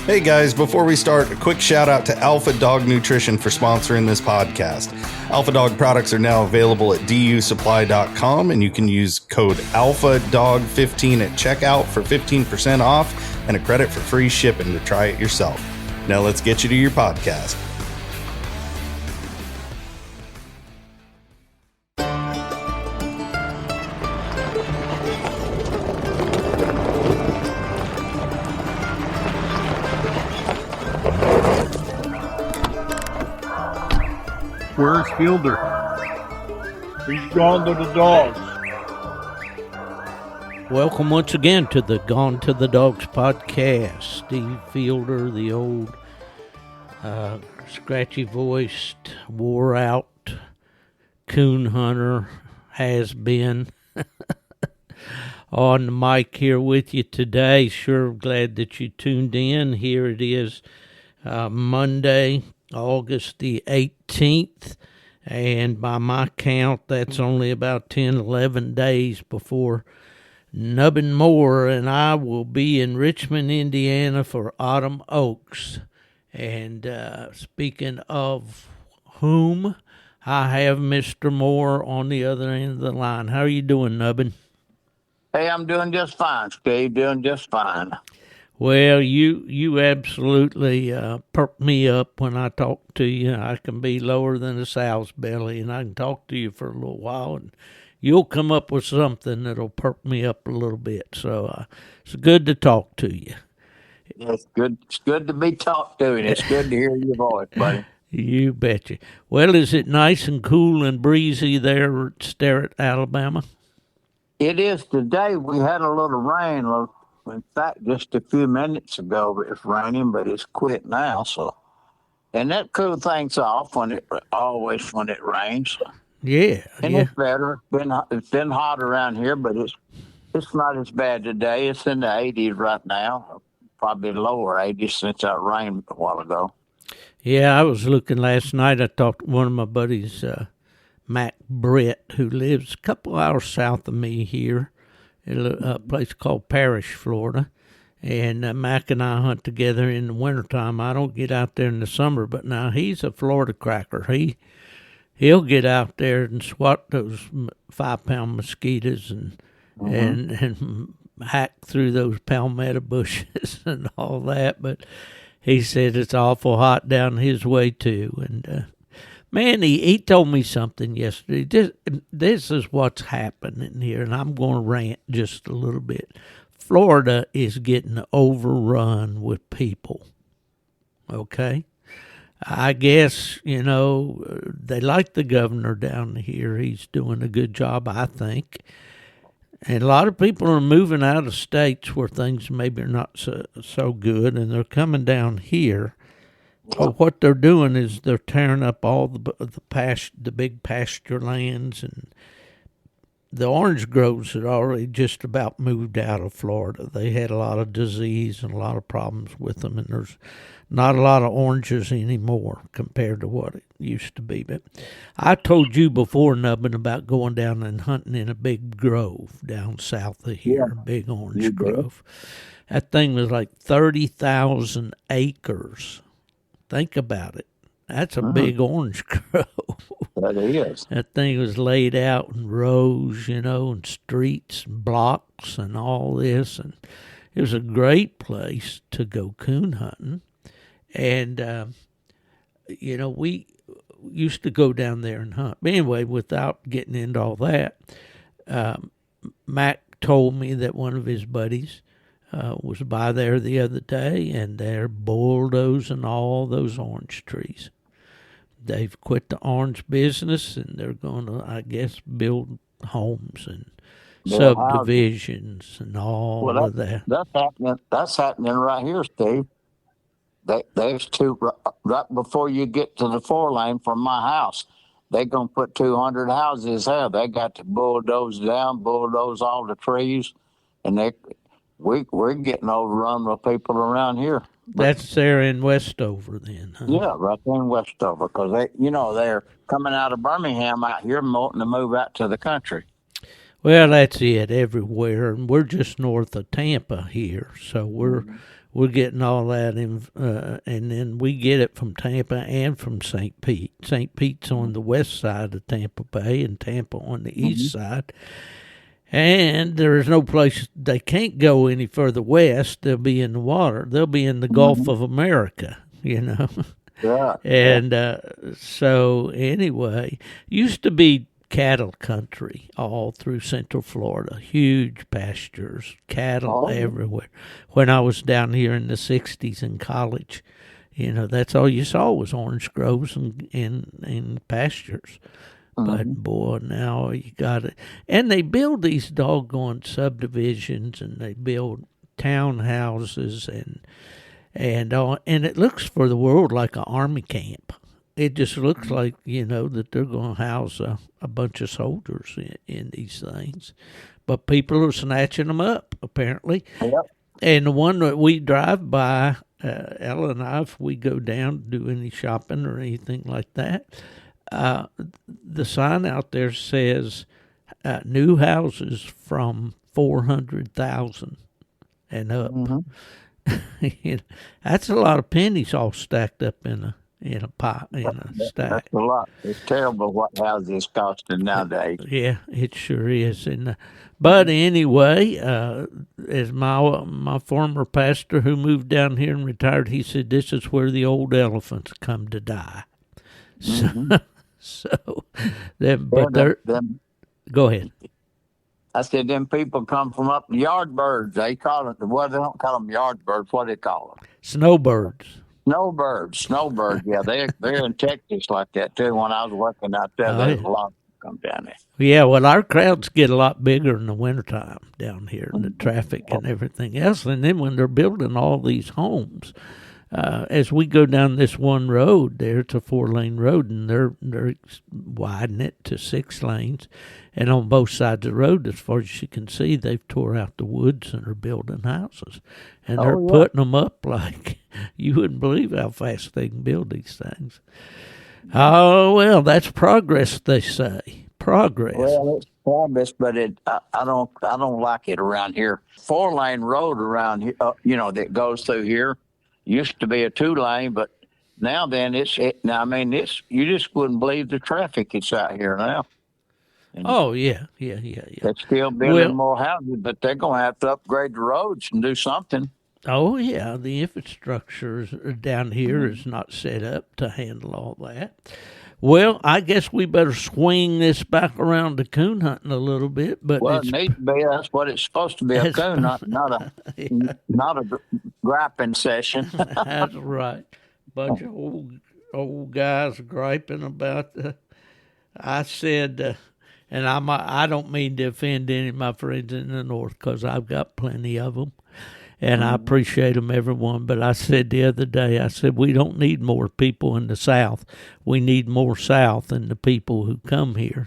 Hey guys, before we start, a quick shout out to Alpha Dog Nutrition for sponsoring this podcast. Alpha Dog products are now available at dusupply.com, and you can use code ALPHADOG15 at checkout for 15% off and a credit for free shipping to try it yourself. Now let's get you to your podcast. Where's Fielder? He's gone to the dogs. Welcome once again to the Gone to the Dogs podcast. Steve Fielder, the old scratchy-voiced, wore-out coon hunter, has been on the mic here with you today. Sure glad that you tuned in. Here it is, Monday, August the 18th, and by my count, that's only about 10, 11 days before Nubbin Moore and I will be in Richmond, Indiana for Autumn Oaks. And speaking of whom, I have Mr. Moore on the other end of the line. How are you doing, Nubbin? Hey, I'm doing just fine, Steve, doing just fine. Well, you absolutely perk me up when I talk to you. I can be lower than a sow's belly, and I can talk to you for a little while, and you'll come up with something that'll perk me up a little bit. So it's good to talk to you. It's good. It's good to be talked to, and it's good to hear your voice, buddy. You betcha. Well, is it nice and cool and breezy there at Sterrett, Alabama? It is today. We had a little rain. In fact, just a few minutes ago, it's raining, but it's quit now. So, and that cool things off when it rains. Yeah, and it's better. It's been hot around here, but it's not as bad today. It's in the 80s right now, probably lower 80s since that rained a while ago. Yeah, I was looking last night. I talked to one of my buddies, Mac Brett, who lives a couple hours south of me here in a place called Parrish, Florida. And Mac and I hunt together in the wintertime. I don't get out there in the summer, but now he's a Florida cracker. He'll get out there and swat those 5-pound mosquitoes and hack through those palmetto bushes and all that. But he said it's awful hot down his way too. And man, he told me something yesterday. This is what's happening here, and I'm going to rant just a little bit. Florida is getting overrun with people, okay? I guess, they like the governor down here. He's doing a good job, I think. And a lot of people are moving out of states where things maybe are not so good, and they're coming down here. But what they're doing is they're tearing up all the big pasture lands, and the orange groves had already just about moved out of Florida. They had a lot of disease and a lot of problems with them, and there's not a lot of oranges anymore compared to what it used to be. But I told you before, Nubbin, about going down and hunting in a big grove down south of here, a big orange grove. That thing was like 30,000 acres. Think about it. That's a big orange grove. That is. That thing was laid out in rows, and streets and blocks and all this. And it was a great place to go coon hunting. And, we used to go down there and hunt. But anyway, without getting into all that, Mac told me that one of his buddies was by there the other day, and they're bulldozing all those orange trees. They've quit the orange business, and they're going to, I guess, build homes and subdivisions and all of that. That's happening right here, Steve. There's two right before you get to the 4-lane from my house. They're going to put 200 houses there. They got to bulldoze all the trees, and we're getting overrun with people around here. That's there in Westover then, huh? Yeah, right there in Westover, because they're coming out of Birmingham out here wanting to move out to the country. Well, that's it everywhere, and we're just north of Tampa here, so we're getting all that in, and then we get it from Tampa and from St. Pete. St. Pete's on the west side of Tampa Bay, and Tampa on the east side. And there's no place they can't go any further west. They'll be in the water. They'll be in the Gulf of America, Yeah. And so anyway, used to be cattle country all through Central Florida. Huge pastures, cattle everywhere. When I was down here in the 60s in college, that's all you saw was orange groves and pastures. But boy, now you got it. And they build these doggone subdivisions, and they build townhouses, and it looks for the world like an army camp. It just looks like, that they're going to house a bunch of soldiers in these things. But people are snatching them up, apparently. Yep. And the one that we drive by, Ella and I, if we go down to do any shopping or anything like that, the sign out there says new houses from 400,000 and up. That's a lot of pennies all stacked up in a pot, in a stack. That's a lot. It's terrible what houses costing nowadays. Yeah, it sure is. But anyway, as my former pastor who moved down here and retired, he said this is where the old elephants come to die. So, go ahead. I said, them people come from up yard birds. They call it, well, they don't call them yard birds. What do they call them? Snowbirds. Snowbirds. Yeah, they're in Texas like that too. When I was working out there, there's a lot of them come down there. Yeah, well, our crowds get a lot bigger in the wintertime down here, and the traffic and everything else. And then when they're building all these homes, as we go down this one road there, it's a 4-lane road, and they're widening it to 6 lanes. And on both sides of the road, as far as you can see, they've tore out the woods and are building houses. And they're putting them up like you wouldn't believe how fast they can build these things. Oh, well, that's progress, they say. Progress. Well, it's progress, but I don't like it around here. 4-lane road around here, that goes through here, used to be a 2-lane, but now then you just wouldn't believe the traffic that's out here now. And yeah. They're still building more houses, but they're going to have to upgrade the roads and do something. Oh, yeah, the infrastructure down here is not set up to handle all that. Well, I guess we better swing this back around to coon hunting a little bit. But it needs to be. That's what it's supposed to be, a coon, not a griping session. That's right. Bunch of old guys griping about I said, and I don't mean to offend any of my friends in the North because I've got plenty of them. And I appreciate them, everyone. But I said the other day, we don't need more people in the South. We need more South in the people who come here,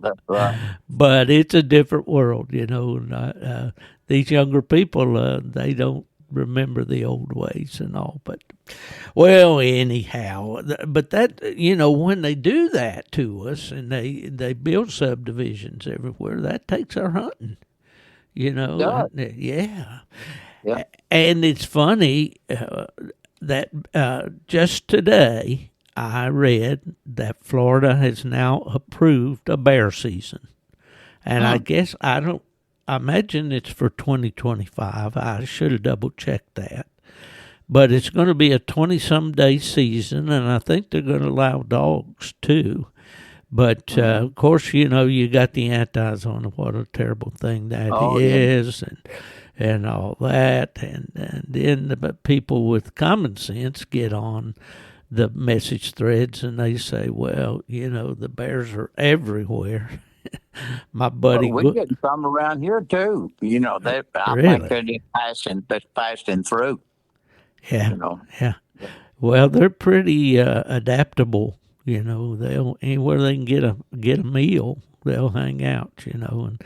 That's right. But it's a different world, And these younger people, they don't remember the old ways and all. But, well, anyhow, but that, when they do that to us and they build subdivisions everywhere, that takes our hunting, Yeah. Yeah. And it's funny that just today I read that Florida has now approved a bear season. And I guess I imagine it's for 2025. I should have double-checked that. But it's going to be a 20-some day season, and I think they're going to allow dogs too. But, of course, you got the antis on what a terrible thing that is. And all that, and then the people with common sense get on the message threads and they say, well, the bears are everywhere. My buddy, we get some around here too. I think they're just passing through. Yeah, yeah. Well, they're pretty adaptable. They'll anywhere they can get a meal, they'll hang out. And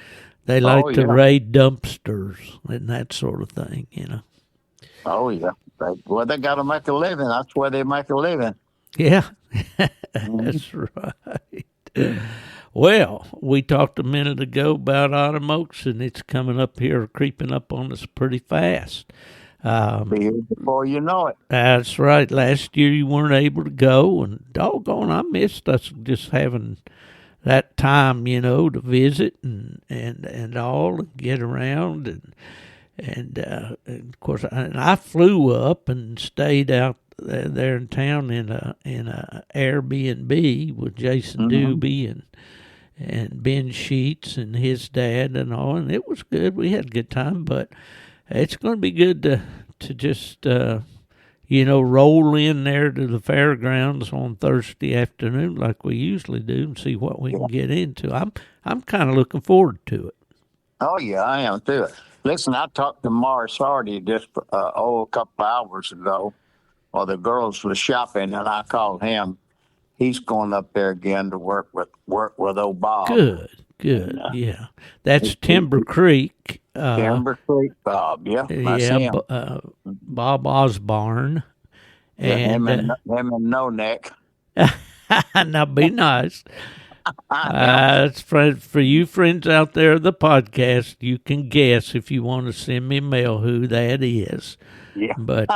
they like to raid dumpsters and that sort of thing, Oh, yeah. They got to make a living. That's where they make a living. Yeah, that's right. Well, we talked a minute ago about autumn oaks, and it's coming up here, creeping up on us pretty fast. Be here before you know it. That's right. Last year you weren't able to go, and doggone, I missed us just having that time, to visit and all, and get around, and of course, I flew up and stayed out there in town in a Airbnb with Jason Doobie and Ben Sheets and his dad and all, and it was good. We had a good time, but it's going to be good to just roll in there to the fairgrounds on Thursday afternoon like we usually do and see what we can get into. I'm kind of looking forward to it. Oh yeah, I am too. Listen, I talked to Morris Hardy just a couple hours ago while the girls were shopping, and I called him. He's going up there again to work with old Bob. Good. And, yeah. That's Timber Creek. Timber Creek Bob, that's him. Bob Osborne. And him and No Neck. Now be nice. It's for you friends out there of the podcast, you can guess if you want to send me mail who that is. Yeah. But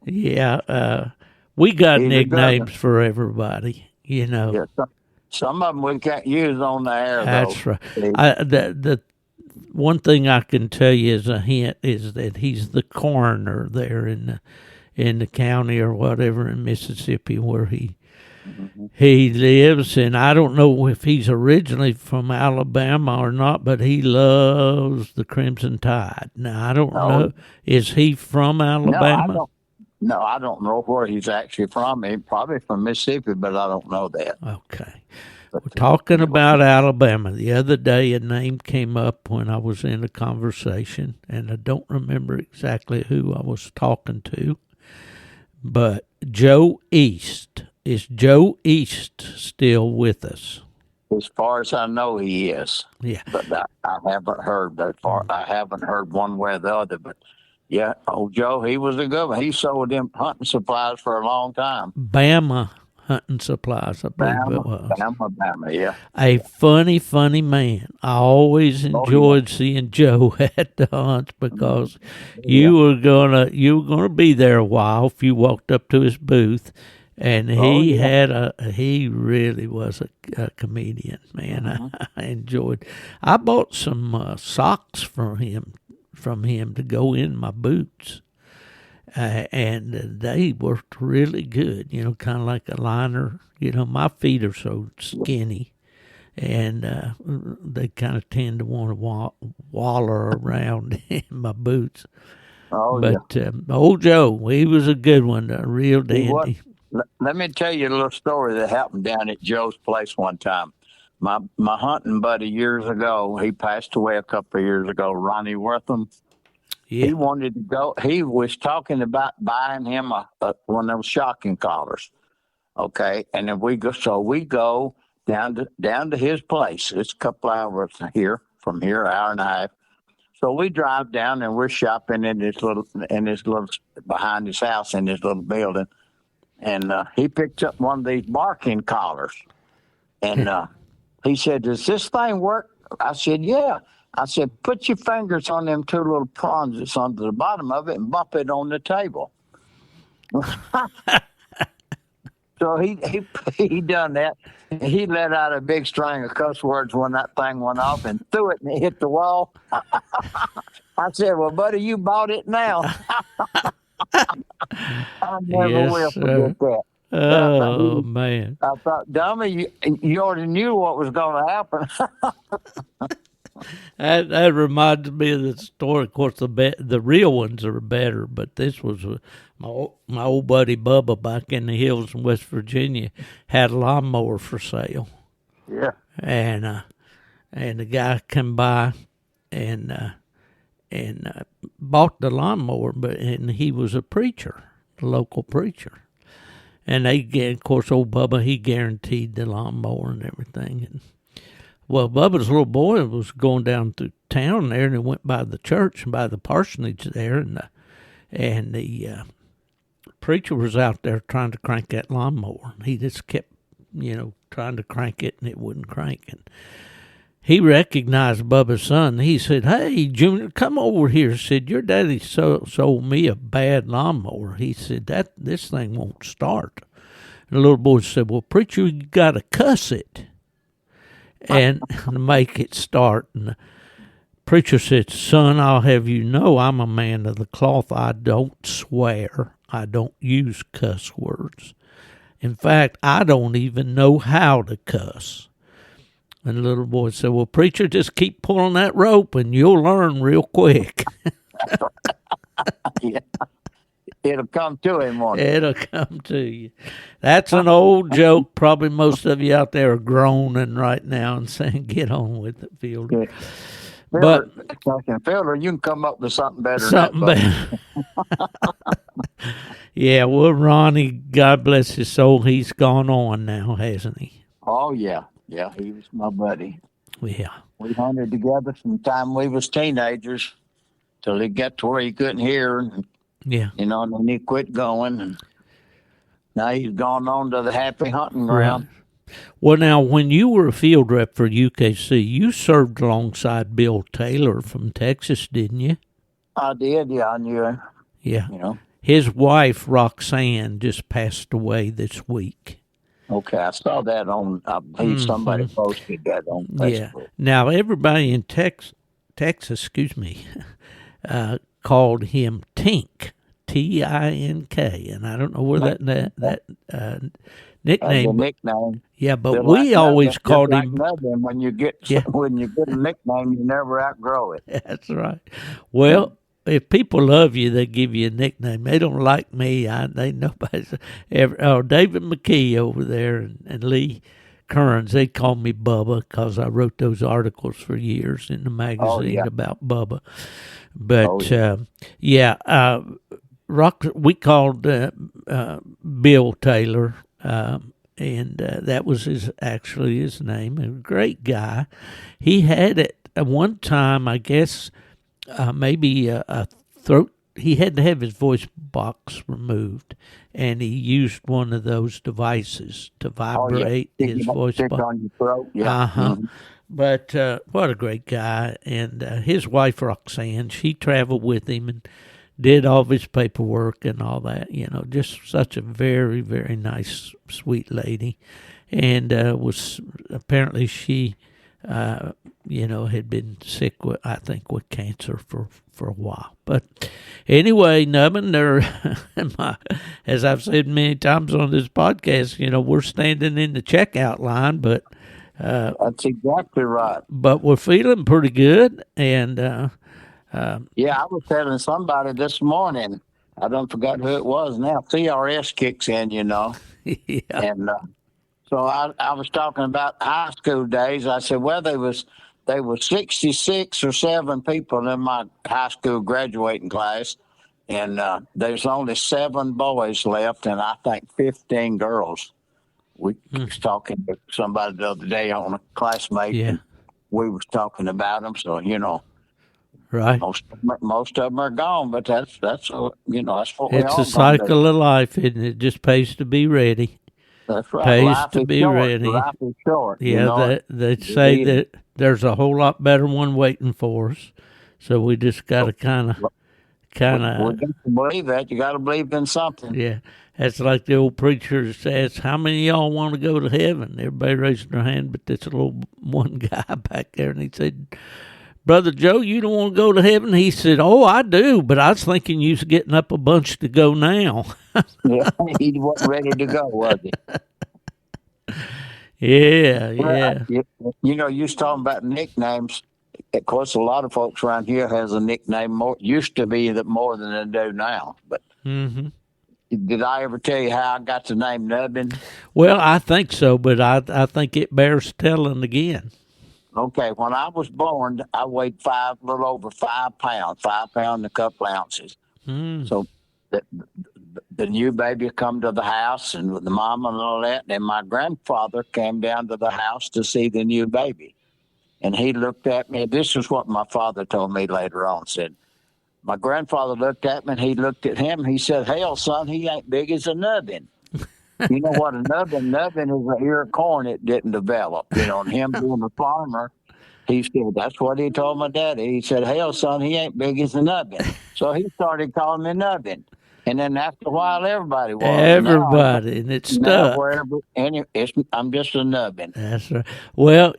we got nicknames for everybody, Yeah, some of them we can't use on the air, That's though. right. The one thing I can tell you as a hint is that he's the coroner there in the county or whatever in Mississippi where he lives, and I don't know if he's originally from Alabama or not, but he loves the Crimson Tide. Now I don't know. Is he from Alabama? No, I don't know where he's actually from. He's probably from Mississippi, but I don't know that. Okay. We're talking about Alabama. The other day, a name came up when I was in a conversation, and I don't remember exactly who I was talking to, but Joe East. Is Joe East still with us? As far as I know, he is. Yeah. But I haven't heard that far. I haven't heard one way or the other, but yeah, old Joe, he was a good one. He sold them hunting supplies for a long time. Bama Hunting Supplies, I believe it was. Bama, yeah. A funny man. I always enjoyed seeing Joe at the hunts because you were gonna be there a while if you walked up to his booth, and he really was a comedian, man. I enjoyed. I bought some socks from him to go in my boots. And they worked really good, kind of like a liner. My feet are so skinny, and they kind of tend to want to waller around in my boots. But old Joe, he was a good one, a real dandy. Let me tell you a little story that happened down at Joe's place one time. My hunting buddy years ago, he passed away a couple of years ago, Ronnie Wortham. Yeah. He wanted to go. He was talking about buying him one of those shocking collars. Okay, and then we go down to his place. It's a couple hours from here, an hour and a half. So we drive down and we're shopping in this little behind his house in this little building, and he picked up one of these barking collars, and he said, "Does this thing work?" I said, "Yeah." I said, "Put your fingers on them two little prongs that's under the bottom of it and bump it on the table." So he done that. He let out a big string of cuss words when that thing went off and threw it and it hit the wall. I said, "Well, buddy, you bought it now." I never will forget that. Oh, man. I thought, dummy, you already knew what was going to happen. That reminds me of the story. Of course, the real ones are better, but this was my old buddy Bubba back in the hills in West Virginia had a lawnmower for sale. Yeah. And the guy come by and bought the lawnmower, and he was a preacher, a local preacher. And of course, old Bubba, he guaranteed the lawnmower and everything. And well, Bubba's little boy was going down through town there, and he went by the church and by the parsonage there, and the preacher was out there trying to crank that lawnmower. He just kept, trying to crank it, and it wouldn't crank. And he recognized Bubba's son. He said, "Hey, Junior, come over here." He said, "Your daddy sold me a bad lawnmower." He said, "This thing won't start." And the little boy said, "Well, preacher, you got to cuss it and make it start." And the preacher said, "Son, I'll have you know I'm a man of the cloth. I don't swear. I don't use cuss words. In fact, I don't even know how to cuss." And the little boy said, "Well, preacher, just keep pulling that rope and you'll learn real quick." Yeah. It'll come to him one day. It'll come to you. That's an old joke. Probably most of you out there are groaning right now and saying, "Get on with it, Fielder." Yeah. But Fielder, you can come up with something better something than that. better. Yeah, well, Ronnie, God bless his soul, he's gone on now, hasn't he? Oh, yeah. Yeah, he was my buddy. Yeah. We hunted together from the time we was teenagers till he got to where he couldn't hear, and, Yeah. and then he quit going, and now he's gone on to the happy hunting ground. Right. Well, now, when you were a field rep for UKC, you served alongside Bill Taylor from Texas, didn't you? I did, yeah, I knew him. Yeah. You know. His wife, Roxanne, just passed away this week. Okay, I saw that on, I believe somebody posted that on Facebook. Yeah. Now, everybody in Texas, called him Tink, Tink, and I don't know where that nickname. That's a nickname. Yeah, but Just we like always Nubbin, called just him. like Nubbin. When you get a nickname, you never outgrow it. That's right. Well, if people love you, they give you a nickname. They don't like me. They nobody's ever. Oh, David McKee over there and Lee Kearns, they call me Bubba because I wrote those articles for years in the magazine about Bubba. But we called Bill Taylor, and that was his name. A great guy. He had at one time, I guess, maybe a throat. He had to have his voice box removed, and he used one of those devices to vibrate his voice box. On your throat. Yeah. Mm-hmm. But what a great guy. And his wife, Roxanne, she traveled with him and did all of his paperwork and all that. Just such a very, very nice, sweet lady. And was apparently she, had been sick with cancer for a while. But anyway, Nubbin, as I've said many times on this podcast, we're standing in the checkout line, but that's exactly right. But we're feeling pretty good, and I was telling somebody this morning. I don't forgot who it was now. CRS kicks in, Yeah. And so I was talking about high school days. I said, well, there was 66 or 7 people in my high school graduating class, and there's only 7 boys left, and I think 15 girls. We was talking to somebody the other day on a classmate. Yeah. And we was talking about them, so right. Most of them are gone, but that's that's what we all. It's a cycle of life, isn't it? It just pays to be ready. That's right. Pays Life to is be short. ready. Life is short. Yeah, they say that there's a whole lot better one waiting for us, so we just got to kind of. Well, you believe that. You got to believe in something. Yeah. That's like the old preacher says, how many of y'all want to go to heaven? Everybody raised their hand, but this little one guy back there, and he said, Brother Joe, you don't want to go to heaven? He said, oh, I do, but I was thinking you was getting up a bunch to go now. Yeah, he wasn't ready to go, was he? Yeah. You was talking about nicknames. Of course, a lot of folks around here has a nickname. Used to be that more than they do now, but... Mm-hmm. Did I ever tell you how I got the name Nubbin? Well, I think so, but I think it bears telling again. Okay, when I was born, I weighed a little over 5 pounds, 5 pounds and a couple ounces. So the new baby come to the house, and with the mama and all that, and my grandfather came down to the house to see the new baby. And he looked at me. This is what my father told me later on, said, my grandfather looked at me, and he looked at him. He said, hell, son, he ain't big as a nubbin. You know what a nubbin? Nubbin is an ear of corn it didn't develop. And him being a farmer, He said, that's what he told my daddy. He said, hell, son, he ain't big as a nubbin. So he started calling me nubbin. And then after a while, everybody was. Everybody, and it Now stuck. wherever, I'm just a nubbin. That's right. Well,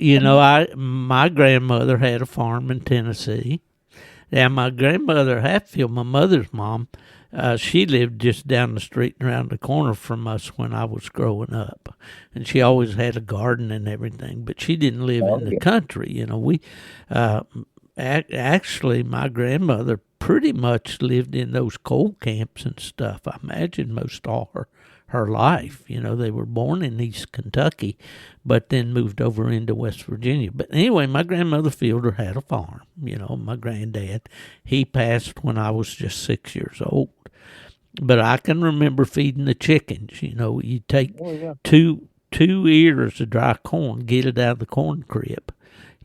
my grandmother had a farm in Tennessee. And my grandmother Hatfield, my mother's mom, she lived just down the street and around the corner from us when I was growing up. And she always had a garden and everything, but she didn't live in the country. Actually, my grandmother pretty much lived in those coal camps and stuff. I imagine most all her life. They were born in East Kentucky, but then moved over into West Virginia. But anyway, my grandmother Fielder had a farm. My granddad, he passed when I was just 6 years old. But I can remember feeding the chickens. You take two ears of dry corn, get it out of the corn crib,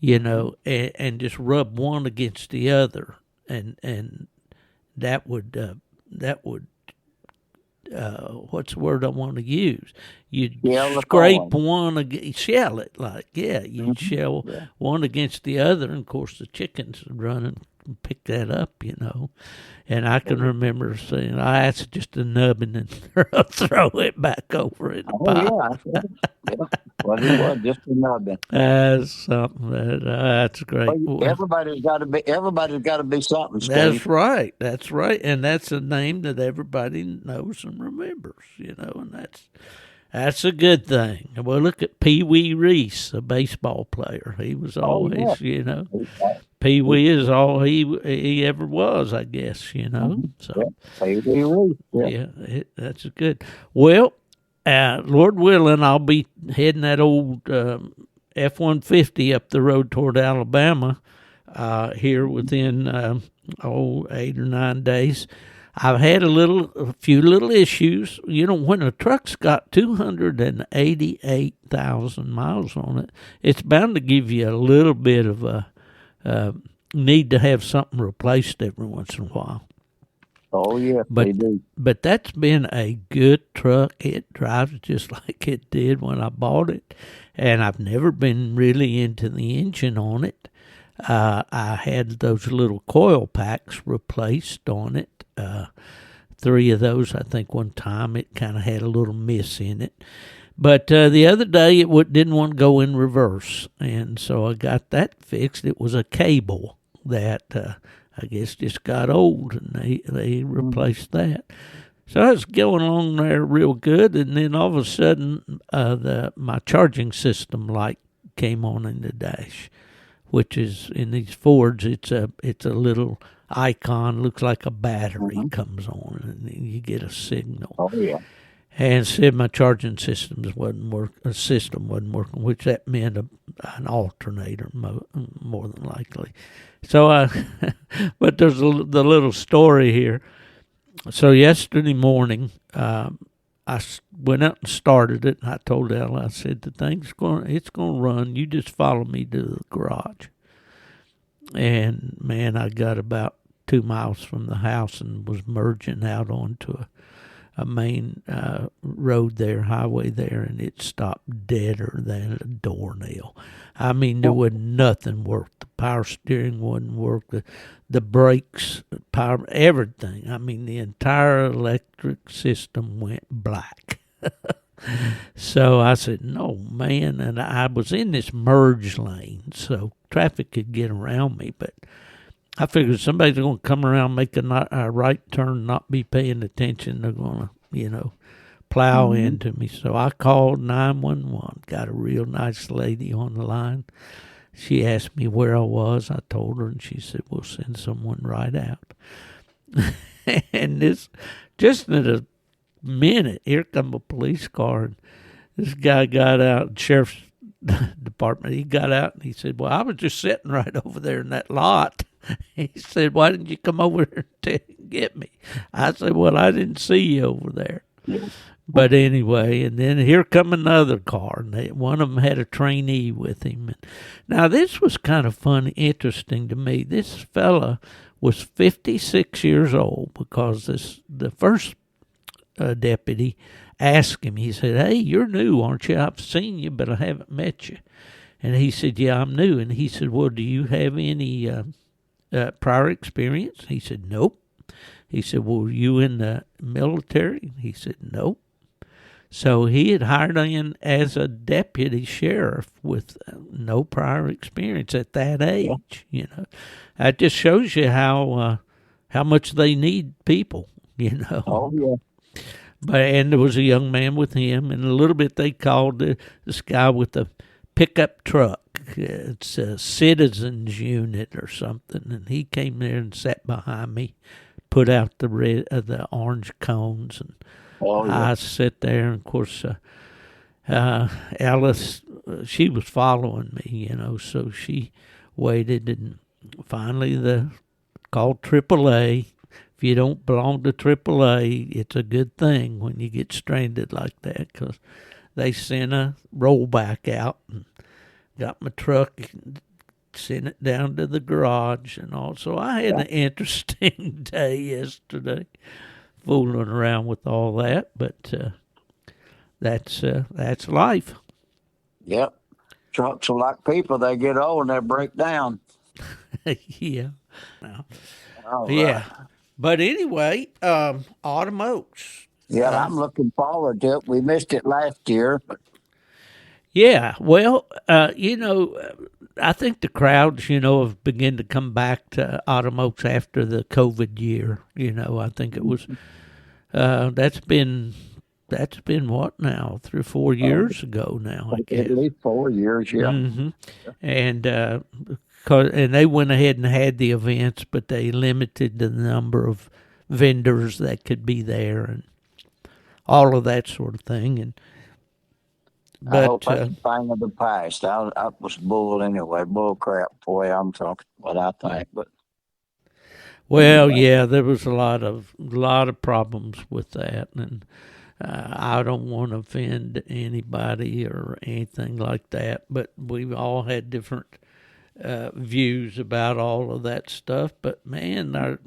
and just rub one against the other, and that would what's the word I want to use? You'd scrape one, shell it you'd shell one against the other, and of course the chickens would run and pick that up, And I can remember saying, that's just a nubbin, and throw it back over in the pot. Well, it was just a nubbin. That's something that's great. Well, everybody's got to be something, Steve. That's right. And that's a name that everybody knows and remembers, and that's a good thing. Well, look at Pee Wee Reese, a baseball player. He was always, Pee Wee is all he ever was, I guess, So, Pee Wee Reese. That's good. Well, Lord willing, I'll be heading that old F-150 up the road toward Alabama here within 8 or 9 days. I've had a few little issues. When a truck's got 288,000 miles on it, it's bound to give you a little bit of a need to have something replaced every once in a while. Oh, yeah, they do. But that's been a good truck. It drives just like it did when I bought it, and I've never been really into the engine on it. I had those little coil packs replaced on it. 3 of those, I think, one time. It kind of had a little miss in it. But the other day, it didn't want to go in reverse, and so I got that fixed. It was a cable that I guess just got old, and they replaced that. So I was going along there real good, and then all of a sudden, my charging system light came on in the dash, which is in these Fords. It's a little icon, looks like a battery comes on, and then you get a signal. Oh yeah. And said my charging system wasn't working, which that meant an alternator more than likely. So, but there's the little story here. So yesterday morning, I went out and started it, and I told Ella, I said, the thing's it's going to run. You just follow me to the garage. And, man, I got about 2 miles from the house and was merging out onto a main road there, highway there, and it stopped deader than a doornail. I mean, there was nothing worked. The power steering wouldn't work. The brakes, power, everything. I mean, the entire electric system went black. So I said, no, man. And I was in this merge lane, so traffic could get around me. But I figured somebody's going to come around, make a right turn, not be paying attention. They're going to, plow into me. So I called 911, got a real nice lady on the line. She asked me where I was. I told her, and she said, we'll send someone right out. And just in a minute, here come a police car, and this guy got out, sheriff's department, he got out, and he said, well, I was just sitting right over there in that lot. He said, why didn't you come over here and get me? I said, well, I didn't see you over there. But anyway, and then here come another car, and one of them had a trainee with him. And now, this was kind of fun, interesting to me. This fella was 56 years old because the first deputy asked him, he said, hey, you're new, aren't you? I've seen you, but I haven't met you. And he said, yeah, I'm new. And he said, well, do you have any prior experience? He said, nope. He said, well, were you in the military? He said, nope. So he had hired in as a deputy sheriff with no prior experience at that age. You know, that just shows you how much they need people. You know. Oh yeah. And there was a young man with him, and a little bit they called this guy with the pickup truck. It's a citizens unit or something, and he came there and sat behind me, put out the orange cones, and I sat there. And of course, Alice, she was following me, you know, so she waited, and finally called AAA. If you don't belong to AAA, it's a good thing when you get stranded like that, because they sent a rollback out and got my truck and sent it down to the garage and all. So I had an interesting day yesterday, fooling around with all that, but that's life. Yep. Trucks are like people. They get old and they break down. Yeah. No. Right. But anyway, Autumn Oaks. Yeah, I'm looking forward to it. We missed it last year. Yeah, well, you know, I think the crowds, you know, have begun to come back to Autumn Oaks after the COVID year. You know, I think it was that's been what now, 3 or 4 years ago now, I guess. At least 4 years, yeah. Mm-hmm. And and they went ahead and had the events, but they limited the number of vendors that could be there and all of that sort of thing. And I hope that's a thing of the past. I was bull anyway, bull crap. Boy, I'm talking what I think. But well, yeah, there was a lot of problems with that, and I don't want to offend anybody or anything like that. But we've all had different views about all of that stuff. But man,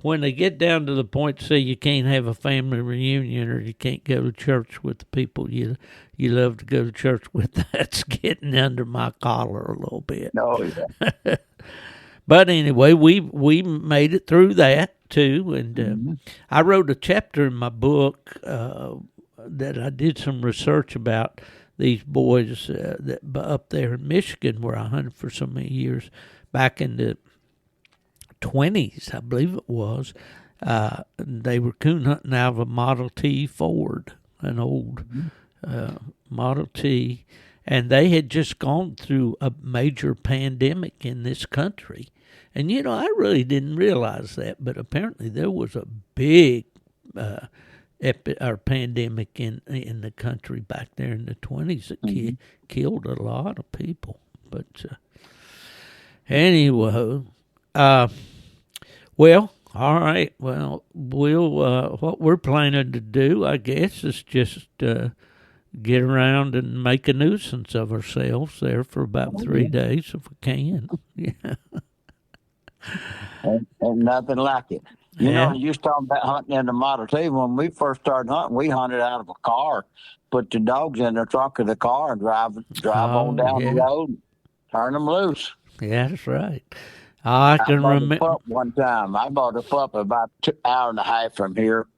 when they get down to the point, say you can't have a family reunion or you can't go to church with the people you love to go to church with, that's getting under my collar a little bit. No, yeah. But anyway, we made it through that too, and I wrote a chapter in my book that I did some research about these boys that up there in Michigan, where I hunted for so many years, back in the 20s, I believe it was. They were coon hunting out of a Model T Ford, an old Model T, and they had just gone through a major pandemic in this country. And, you know, I really didn't realize that, but apparently there was a big pandemic in the country back there in the 20s that killed a lot of people. But anyway, well, all right. Well, what we're planning to do, I guess, is just get around and make a nuisance of ourselves there for about 3 days if we can. Yeah. And nothing like it. You know, you was talking about hunting in the Model T. When we first started hunting, we hunted out of a car, put the dogs in the trunk of the car and drive on down the road, turn them loose. Yeah, that's right. I can remember one time. I bought a pup about 2 hours and a half from here,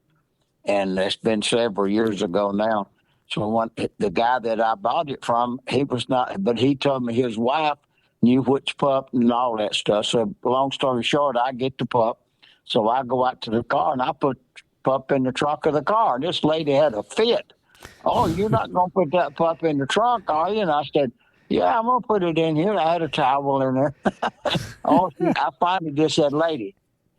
and it's been several years ago now. So the guy that I bought it from, he was not, but he told me his wife knew which pup and all that stuff. So long story short, I get the pup. So I go out to the car and I put pup in the trunk of the car. And this lady had a fit. Oh, you're not going to put that pup in the trunk, are you? And I said, yeah, I'm going to put it in here. I had a towel in there. I finally just said, lady,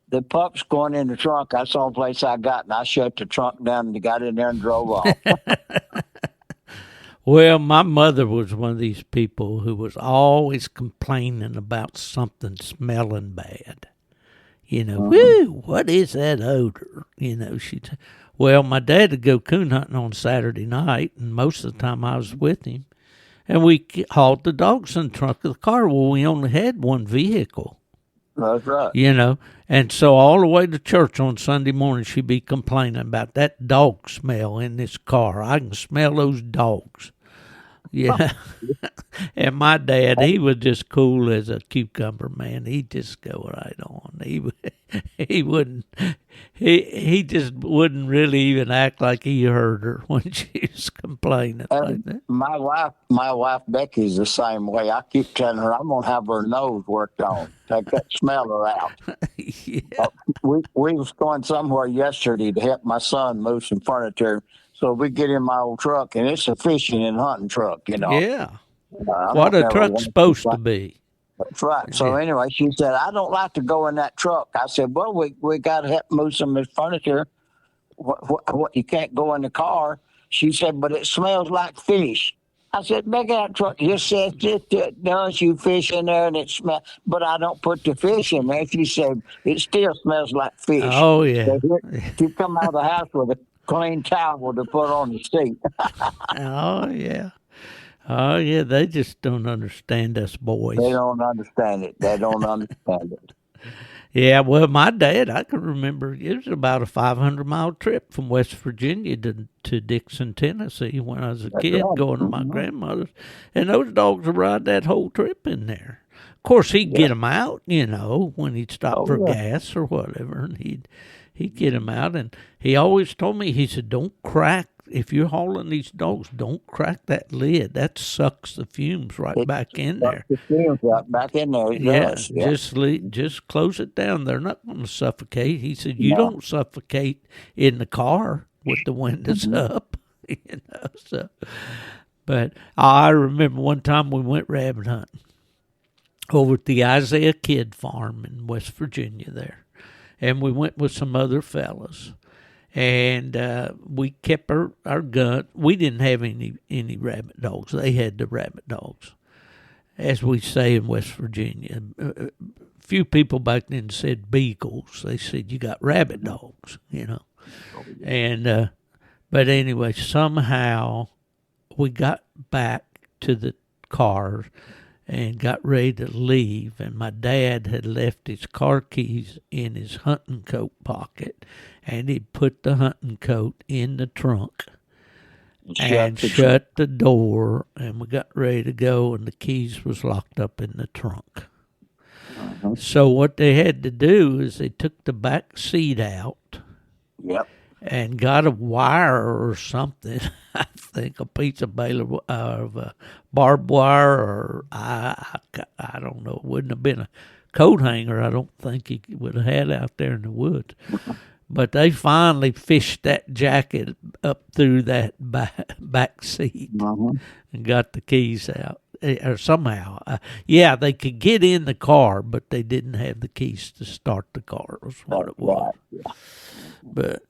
the pup's going in the trunk. That's the only place I got. And I shut the trunk down and got in there and drove off. Well, my mother was one of these people who was always complaining about something smelling bad. You know, whoo, what is that odor? You know, well, my dad would go coon hunting on Saturday night, and most of the time I was with him. And we hauled the dogs in the trunk of the car. Well, we only had one vehicle. That's right. You know, and so all the way to church on Sunday morning, she'd be complaining about that dog smell in this car. I can smell those dogs. Yeah. And my dad, he was just cool as a cucumber, man. He'd just go right on. He wouldn't he just wouldn't really even act like he heard her when she was complaining like that. My wife Becky's the same way. I keep telling her I'm gonna have her nose worked on, take that smeller out. Yeah. We was going somewhere yesterday to help my son move some furniture. So we get in my old truck, and it's a fishing and hunting truck, Yeah. I What don't a ever truck's want to supposed to be. That's right. So anyway, she said, I don't like to go in that truck. I said, well, we got to help move some of this furniture. What, you can't go in the car. She said, but it smells like fish. I said, make that truck just says it does. You fish in there and it smells, but I don't put the fish in there. She said, it still smells like fish. Oh, yeah. So you come out of the house with a clean towel to put on the seat. Oh, yeah. Oh, yeah, they just don't understand us boys. They don't understand it. They don't understand it. Yeah, well, my dad, I can remember it was about a 500-mile trip from West Virginia to Dixon, Tennessee when I was a kid going to my grandmother's. And those dogs would ride that whole trip in there. Of course, he'd get them out, when he'd stop for gas or whatever, and he'd get them out. And he always told me, he said, don't crack. If you're hauling these dogs, don't crack that lid. That sucks the fumes back in there. The fumes right back in there. It does. Yeah. Just close it down. They're not going to suffocate. He said, you don't suffocate in the car with the windows up. So. But I remember one time we went rabbit hunting over at the Isaiah Kidd Farm in West Virginia there. And we went with some other fellas. And we kept our gun. We didn't have any rabbit dogs. They had the rabbit dogs, as we say in West Virginia. A few people back then said beagles. They said, you got rabbit dogs, And but anyway, somehow we got back to the car and got ready to leave, and my dad had left his car keys in his hunting coat pocket, and he put the hunting coat in the trunk and shut the door, and we got ready to go, and the keys was locked up in the trunk. So what they had to do is they took the back seat out. Yep. And got a wire or something. I think a piece of barbed wire, or I don't know. It wouldn't have been a coat hanger. I don't think he would have had out there in the woods. But they finally fished that jacket up through that back seat and got the keys out. Or somehow, they could get in the car, but they didn't have the keys to start the car. Was what it was. Yeah. But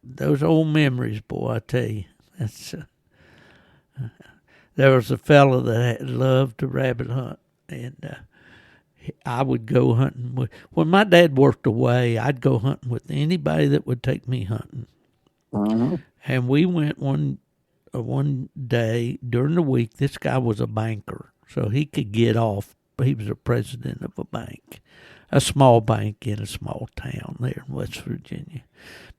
those old memories, boy, I tell you, that's. There was a fellow that loved to rabbit hunt, and I would go hunting when my dad worked away. I'd go hunting with anybody that would take me hunting, and we went one day during the week. This guy was a banker, so he could get off. He was a president of a bank, a small bank in a small town there in West Virginia.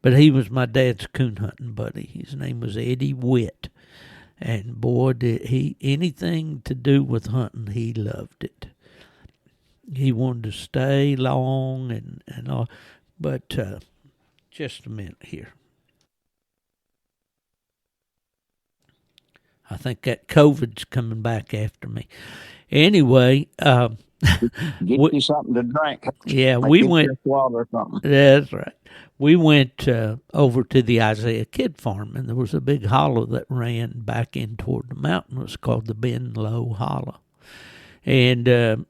But he was my dad's coon hunting buddy. His name was Eddie Witt. And boy, did he, anything to do with hunting, he loved it. He wanted to stay long and all. But just a minute here. I think that COVID's coming back after me. Anyway, get you something to drink. Yeah, we went. Water or something. That's right. We went over to the Isaiah Kidd Farm, and there was a big hollow that ran back in toward the mountain. It was called the Ben Low Hollow, and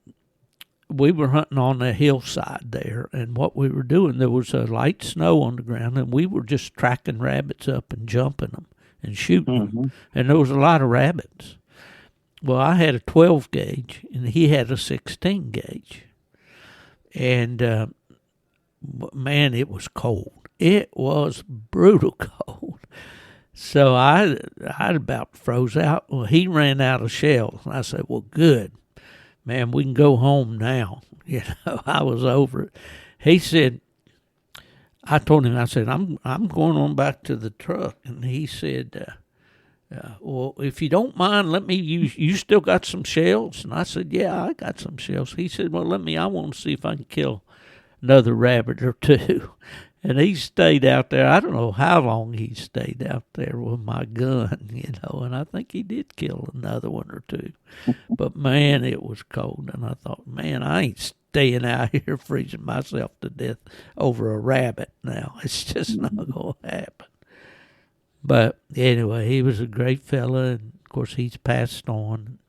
we were hunting on a hillside there. And what we were doing, there was a light snow on the ground, and we were just tracking rabbits up and jumping them and shooting them. And there was a lot of rabbits. Well, I had a 12 gauge, and he had a 16 gauge. And, man, it was cold. It was brutal cold. So I about froze out. Well, he ran out of shells. And I said, well, good. Man, we can go home now. I was over it. He said, I told him, I said, I'm going on back to the truck. And he said, Well, if you don't mind, let me use. You still got some shells? And I said, yeah, I got some shells. He said, well, I want to see if I can kill another rabbit or two. And he stayed out there. I don't know how long he stayed out there with my gun, and I think he did kill another one or two. But, man, it was cold. And I thought, man, I ain't staying out here freezing myself to death over a rabbit now. It's just not going to happen. But, anyway, he was a great fella. And, of course, he's passed on.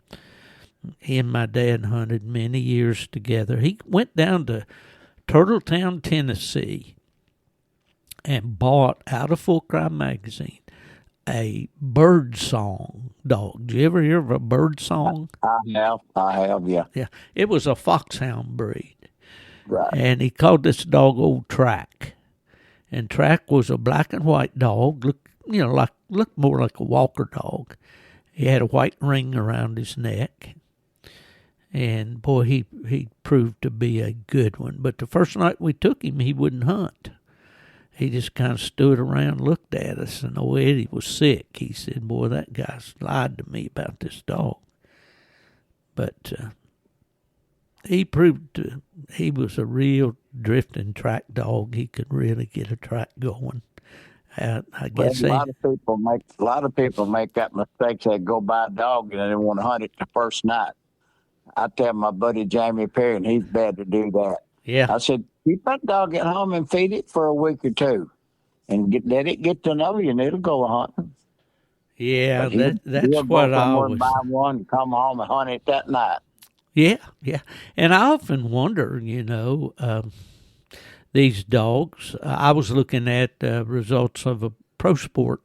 He and my dad hunted many years together. He went down to Turtletown, Tennessee, and bought out of Full Cry magazine a bird song dog. Did you ever hear of a bird song? I have, yeah. Yeah, it was a foxhound breed. Right. And he called this dog Old Track. And Track was a black and white dog, looked more like a walker dog. He had a white ring around his neck. And, boy, he proved to be a good one. But the first night we took him, he wouldn't hunt. He just kind of stood around, looked at us, and old Eddie was sick. He said, boy, that guy's lied to me about this dog. But he proved he was a real drifting track dog. He could really get a track going. I guess a lot of people make that mistake. They go buy a dog and they want to hunt it the first night. I tell my buddy Jamie Perry, and he's bad to do that. Yeah. I said, keep that dog at home and feed it for a week or two, and let it get to know you, and it'll go hunting. Yeah, that's what I always buy one, come home and hunt it that night. Yeah, and I often wonder, these dogs. I was looking at results of a pro sport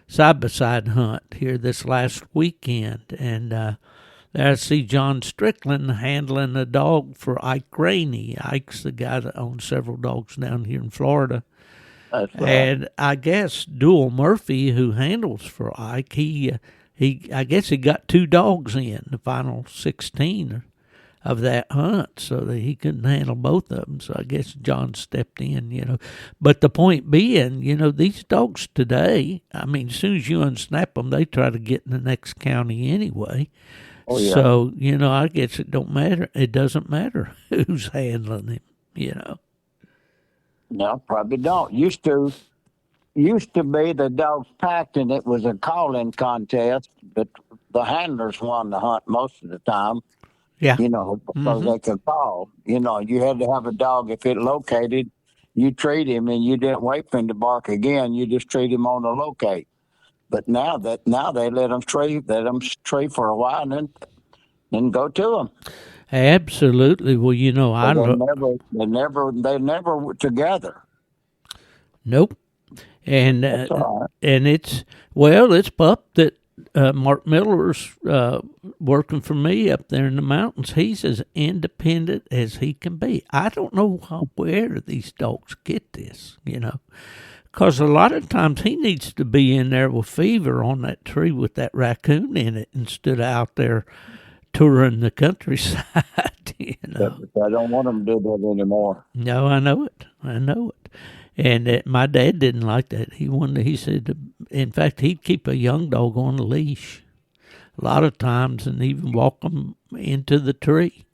side-by-side hunt here this last weekend, and there I see John Strickland handling a dog for Ike Rainey. Ike's the guy that owns several dogs down here in Florida. That's right. And I guess Dual Murphy, who handles for Ike, I guess he got 2 dogs in the final 16 of that hunt, so that he couldn't handle both of them. So I guess John stepped in, But the point being, these dogs today, I mean, as soon as you unsnap them, they try to get in the next county anyway. Oh, yeah. So, I guess it don't matter. It doesn't matter who's handling him, No, probably don't. Used to be the dogs packed and it was a calling contest, but the handlers won the hunt most of the time. Yeah. Because they could call. You had to have a dog. If it located, you treat him and you didn't wait for him to bark again. You just treat him on the locate. But now they let them stray for a while and then go to them. Absolutely. Well, They never were together. Nope. And All right. and it's Pup that Mark Miller's working for me up there in the mountains. He's as independent as he can be. I don't know where these dogs get this, because a lot of times he needs to be in there with fever on that tree with that raccoon in it instead of out there touring the countryside. I don't want them to do that anymore. No, I know it. And my dad didn't like that. He said, in fact, he'd keep a young dog on a leash a lot of times and even walk them into the tree.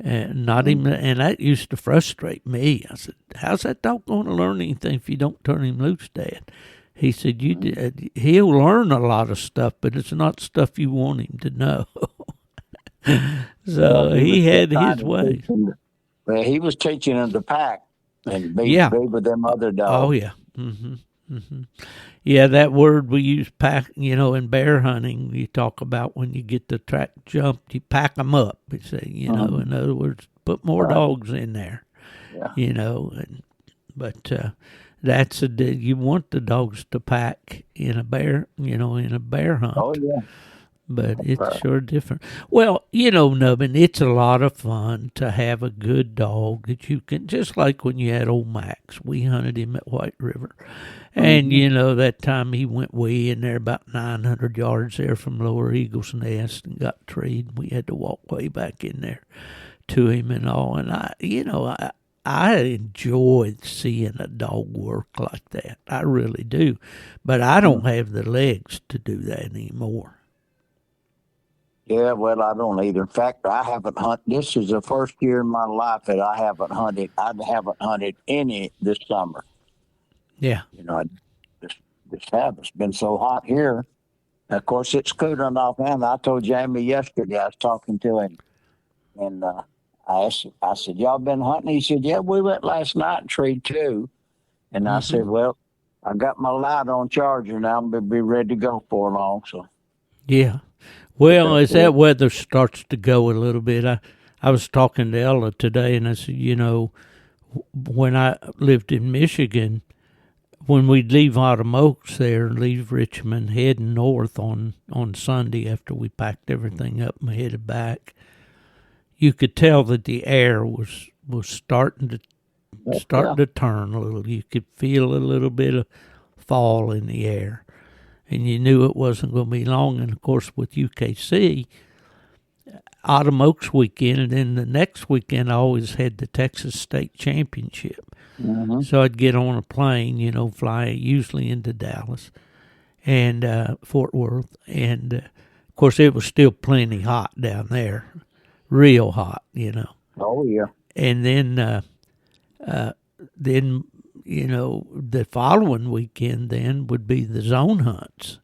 And and that used to frustrate me. I said, how's that dog going to learn anything if you don't turn him loose, Dad? He said, he'll learn a lot of stuff, but it's not stuff you want him to know. So he had his ways. Well, he was teaching them to pack and be with them other dogs. Oh, yeah. Mm-hmm. Yeah, that word we use, pack, in bear hunting, you talk about when you get the track jumped, you pack them up. You say, in other words, put more dogs in there, but that's you want the dogs to pack in a bear, in a bear hunt. Oh, yeah. But it's sure different. Well, Nubbin, it's a lot of fun to have a good dog that you can, just like when you had old Max. We hunted him at White River. And, that time he went way in there about 900 yards there from Lower Eagle's Nest and got treed. We had to walk way back in there to him and all. And I enjoy seeing a dog work like that. I really do. But I don't have the legs to do that anymore. Yeah, well, I don't either. In fact, I haven't hunted. This is the first year in my life that I haven't hunted. I haven't hunted any this summer. Yeah. You know, I just have. It's been so hot here. Of course, it's cooling off now. I told Jamie yesterday, I was talking to him, and I said, y'all been hunting? He said, yeah, we went last night and treed two. And I said, well, I got my light on charger now. I'm going to be ready to go for long. So, Yeah. Well, as that weather starts to go a little bit, I was talking to Ella today, and I said, when I lived in Michigan, when we'd leave Autumn Oaks there, leave Richmond, heading north on Sunday after we packed everything up and headed back, you could tell that the air was starting to turn a little. You could feel a little bit of fall in the air, and you knew it wasn't going to be long. And of course, with UKC, Autumn Oaks weekend, and then the next weekend I always had the Texas State Championship. So I'd get on a plane, fly usually into Dallas and Fort Worth, and of course it was still plenty hot down there, real hot. Oh yeah. And then the following weekend then would be the zone hunts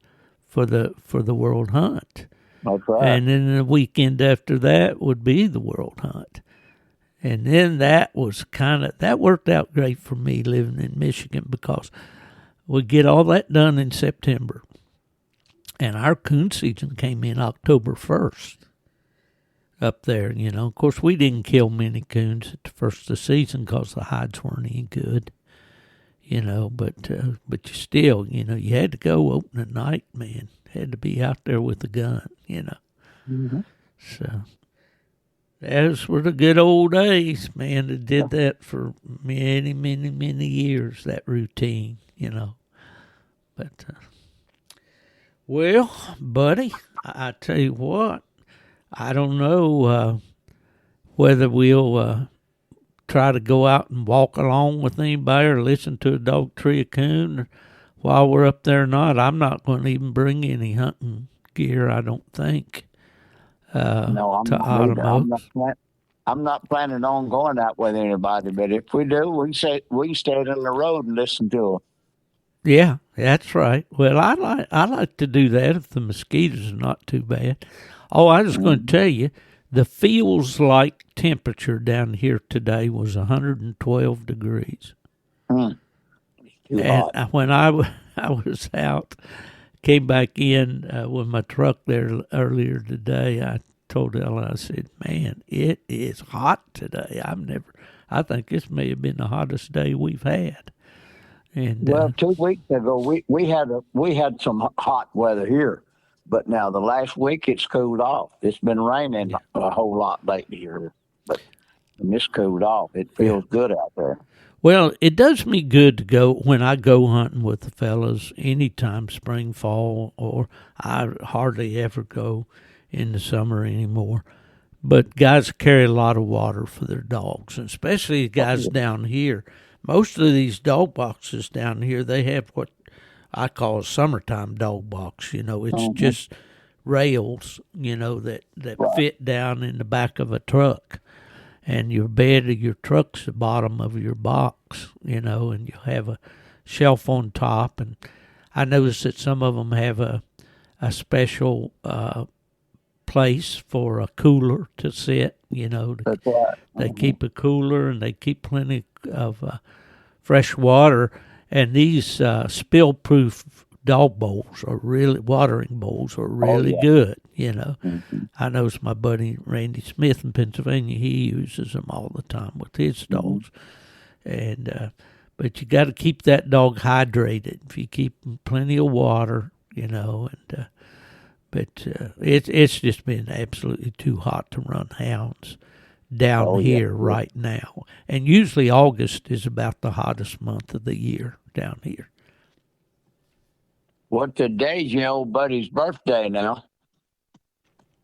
for the World Hunt. That's right. And then the weekend after that would be the World Hunt. And then that worked out great for me living in Michigan, because we get all that done in September. And our coon season came in October 1st up there, Of course, we didn't kill many coons at the first of the season because the hides weren't any good, but you still, you had to go open at night, man. Had to be out there with a gun, So those were the good old days, man. That did that for many, many, many years, that routine, But, well, buddy, I tell you what, I don't know whether we'll try to go out and walk along with anybody or listen to a dog tree a coon while we're up there or not. I'm not going to even bring any hunting gear, I don't think. No, I'm to not Autumn either. Oaks. I'm not planning on going out with anybody, but if we do, we can stay on the road and listen to them. Yeah, that's right. Well, I like to do that if the mosquitoes are not too bad. Oh, I was going to tell you, the feels like temperature down here today was 112 degrees. Too And hot. when I was out, came back in with my truck there earlier today, I told Ella, I said, man, it is hot today. I think this may have been the hottest day we've had. And Well, 2 weeks ago, we had some hot weather here, but now the last week it's cooled off. It's been raining a whole lot lately here, but and it's cooled off. It feels good out there. well, it does me good to go when I go hunting with the fellas anytime, spring, fall, or I hardly ever go in the summer anymore. But guys carry a lot of water for their dogs, and especially the guys down here. Most of these dog boxes down here, they have what I call a summertime dog box. It's just rails, that fit down in the back of a truck. And your bed of your truck's the bottom of your box, and you have a shelf on top. And I noticed that some of them have a special place for a cooler to sit, That's right. They keep a cooler, and they keep plenty of fresh water. And these spill-proof dog bowls watering bowls are really good, I noticed my buddy Randy Smith in Pennsylvania, he uses them all the time with his dogs. And but you got to keep that dog hydrated. If you keep them plenty of water, but it's just been absolutely too hot to run hounds down here right now. And usually August is about the hottest month of the year down here. Well, today's your old buddy's birthday now.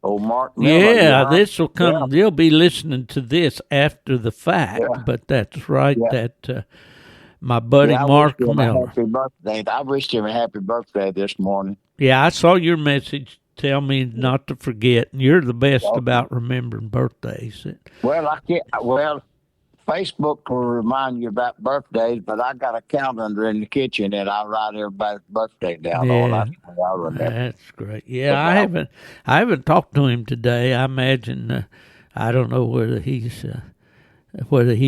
Old Mark Miller. Yeah, this will come. Yeah. They'll be listening to this after the fact, Yeah. but that's right. Yeah. That my buddy I Mark wished him Miller. a happy birthday. I wished him a happy birthday this morning. Yeah, I saw your message. Tell me not to forget. And you're the best Okay. about remembering birthdays. Well, I can't. Well, Facebook will remind you about birthdays, but I got a calendar in the kitchen and I write everybody's birthday down on. Yeah. That's what I remember. That's great. Yeah, I haven't talked to him today. I imagine I don't know whether he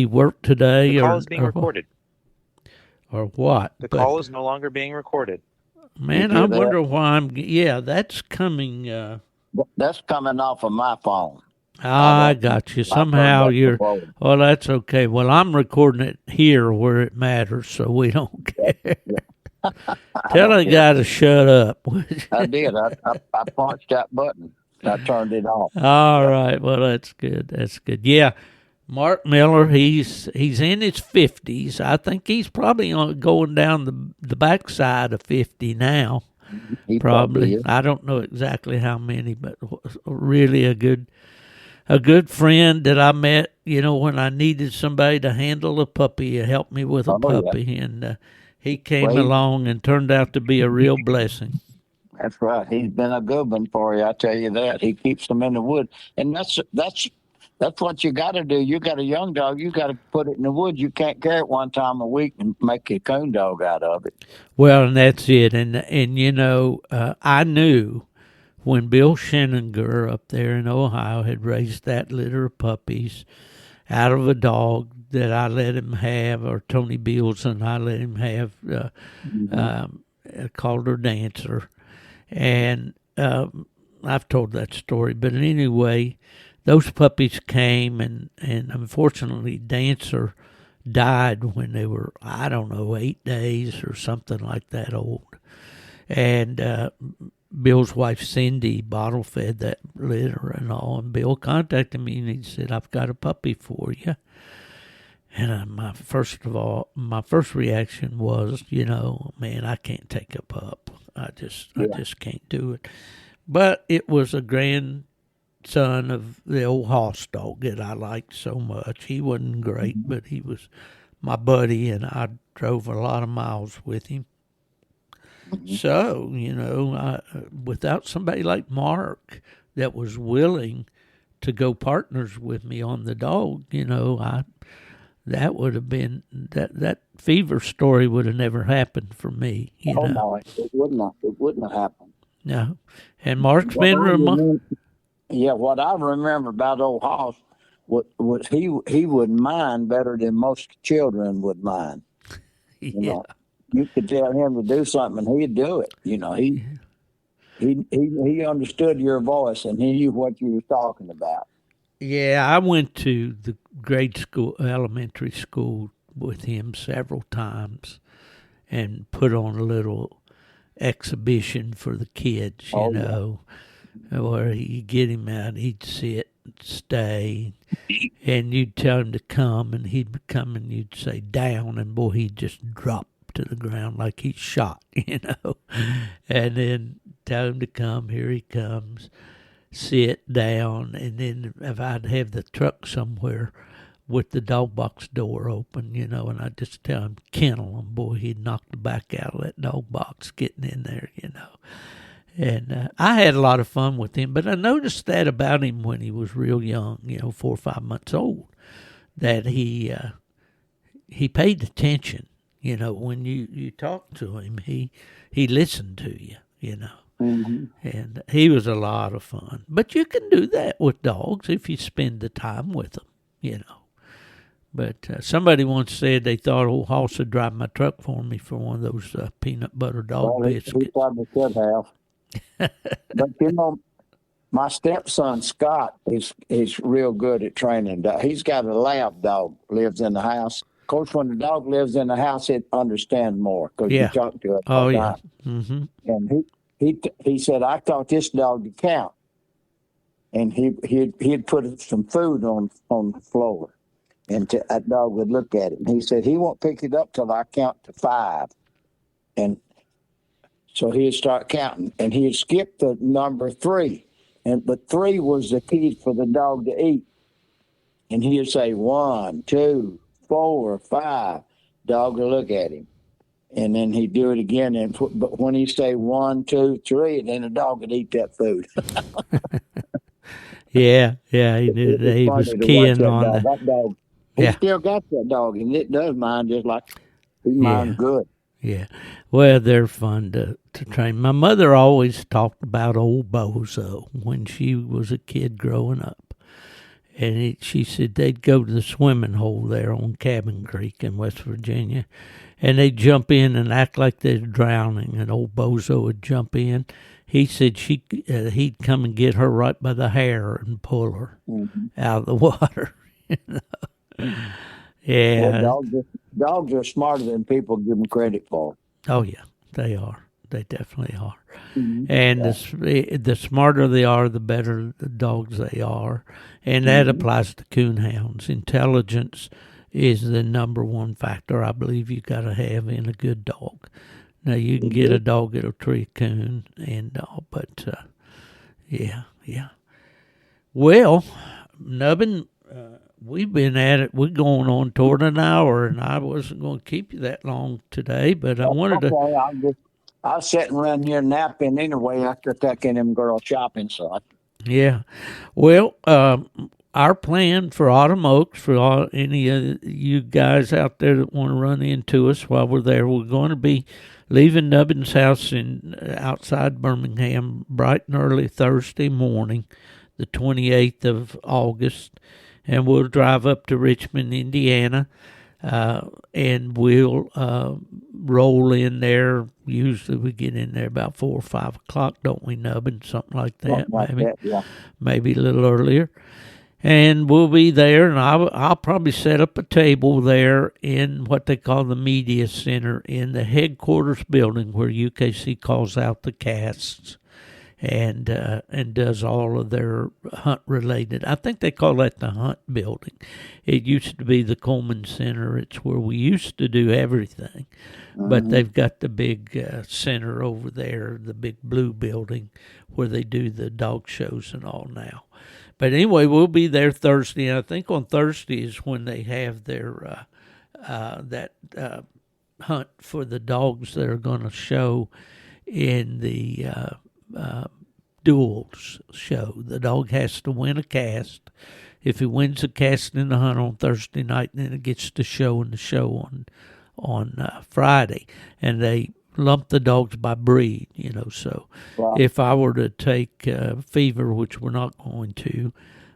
worked today The call is being recorded. or what. The but, call is no longer being recorded. Man, I wonder why I'm. Yeah, that's coming. That's coming off of my phone. I got you. Somehow you're. Well, that's okay. Well, I'm recording it here where it matters, so we don't care. Tell the guy to shut up. I did. I punched that button. I turned it off. All right. Well, that's good. That's good. Yeah. Mark Miller, he's in his 50s. I think he's probably going down the backside of 50 now. He Probably. is. I don't know exactly how many, but really a good friend that I met, when I needed somebody to handle a puppy, help me with a puppy, and he came along and turned out to be a real blessing. That's right. He's been a good one for you. I tell you that. He keeps them in the wood, and that's what you got to do. You got a young dog. You got to put it in the woods. You can't carry it one time a week and make a coon dog out of it. Well, and that's it. And I knew when Bill Sheninger up there in Ohio had raised that litter of puppies out of a dog that I let him have, or Tony Beals and I let him have, called her Dancer. And I've told that story. But anyway, those puppies came, and unfortunately, Dancer died when they were, 8 days or something like that old. And Bill's wife, Cindy, bottle fed that litter and all. And Bill contacted me, and he said, "I've got a puppy for you." And my first reaction was, man, I can't take a pup. I just can't do it. But it was a grandson of the old Hoss dog that I liked so much. He wasn't great, but he was my buddy, and I drove a lot of miles with him. So, without somebody like Mark that was willing to go partners with me on the dog, that would have been, that fever story would have never happened for me. No, it wouldn't have happened. No. And Mark's been Yeah, what I remember about old Hoss was he would mind better than most children would mind. yeah. You could tell him to do something and he'd do it. He understood your voice and he knew what you were talking about. Yeah, I went to the elementary school with him several times and put on a little exhibition for the kids, where you get him out, he'd sit, stay, and you'd tell him to come, and he'd come and you'd say down, and boy, he'd just drop to the ground like he's shot, and then tell him to come, here he comes, sit down, and then if I'd have the truck somewhere with the dog box door open, and I'd just tell him, kennel him, boy, he'd knock the back out of that dog box getting in there, And I had a lot of fun with him, but I noticed that about him when he was real young, 4 or 5 months old, that he paid attention. When you talked to him, he listened to you, Mm-hmm. And he was a lot of fun. But you can do that with dogs if you spend the time with them, But somebody once said they thought old Hoss would drive my truck for me for one of those peanut butter dog biscuits. He probably could have. But my stepson Scott is real good at training dogs. He's got a lab dog, lives in the house. Of course, when the dog lives in the house, it understands more because you talk to it all the time. Mm-hmm. And he said, I taught this dog to count. And he'd put some food on the floor. And that dog would look at it. And he said, he won't pick it up till I count to 5. And so he'd start counting. And he'd skip the number 3. but 3 was the key for the dog to eat. And he'd say 1, 2, 4, 5. Dog will look at him. And then he'd do it again. But when he say 1, 2, 3, then the dog would eat that food. Yeah, he knew that he was keying on that the. dog. He still got that dog, and it does mine just like he mine's good. Yeah, well, they're fun to train. My mother always talked about old Bozo when she was a kid growing up. And she said they'd go to the swimming hole there on Cabin Creek in West Virginia, and they'd jump in and act like they're drowning, and old Bozo would jump in. He said he'd come and get her right by the hair and pull her out of the water. Yeah. Well, dogs are smarter than people give them credit for. Oh, yeah, they are. They definitely are. Mm-hmm. And the smarter they are, the better the dogs they are. And that applies to coonhounds. Intelligence is the number one factor I believe you got to have in a good dog. Now, you can get a dog that'll treat a coon and all, but yeah. Well, Nubbin, we've been at it. We're going on toward an hour, and I wasn't going to keep you that long today, but I wanted to. I was sitting around here napping anyway after taking them girls shopping. So yeah, well, our plan for Autumn Oaks, for any of you guys out there that want to run into us while we're there, we're going to be leaving Nubbin's house outside Birmingham bright and early Thursday morning, the 28th of August, and we'll drive up to Richmond, Indiana. And we'll roll in there. Usually we get in there about 4 or 5 o'clock, don't we, Nubbin? Something like that, maybe a little earlier. And we'll be there, and I'll probably set up a table there in what they call the media center in the headquarters building where UKC calls out the casts and does all of their hunt related. I think they call that the hunt building. It used to be the Coleman Center. It's where we used to do everything, but they've got the big center over there, the big blue building where they do the dog shows and all now. But anyway, we'll be there Thursday, and I think on Thursday is when they have their hunt for the dogs that are going to show in the duels show. The dog has to win a cast. If he wins a cast in the hunt on Thursday night, then it gets to show in the show on Friday. And they lump the dogs by breed, so if I were to take Fever, which we're not going to,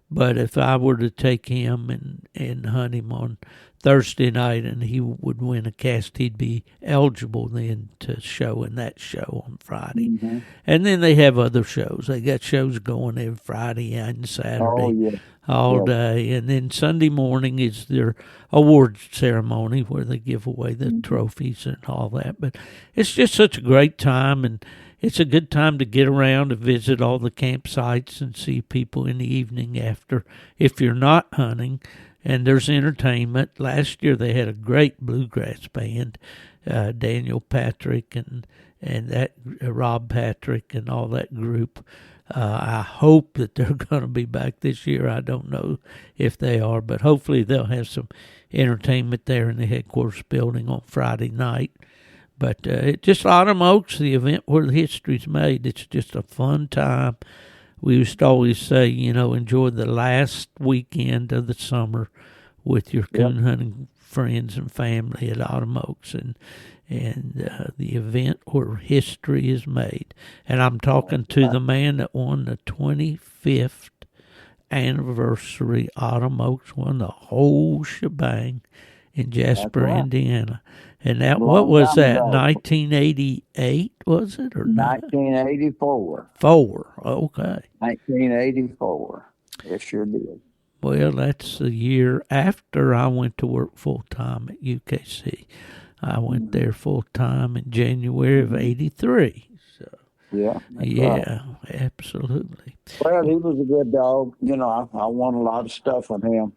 but if I were to take him and hunt him on Thursday night and he would win a cast, he'd be eligible then to show in that show on Friday. And then they have other shows. They got shows going every Friday and Saturday all day. And then Sunday morning is their award ceremony where they give away the trophies and all that. But it's just such a great time, and it's a good time to get around and visit all the campsites and see people in the evening after if you're not hunting. And there's entertainment. Last year they had a great bluegrass band, Daniel Patrick and that Rob Patrick and all that group. I hope that they're going to be back this year. I don't know if they are, but hopefully they'll have some entertainment there in the headquarters building on Friday night. But it's just Autumn Oaks, the event where the history's made. It's just a fun time. We used to always say, enjoy the last weekend of the summer with your coon hunting friends and family at Autumn Oaks, and the event where history is made. And I'm talking to the man that won the 25th anniversary Autumn Oaks, won the whole shebang in Jasper, Indiana. And that, what was that, 1988, was it? Or 1984. 4, okay. 1984. It sure did. Well, that's the year after I went to work full-time at UKC. I went there full-time in January of 83. So, yeah, right. Absolutely. Well, he was a good dog. I won a lot of stuff from him.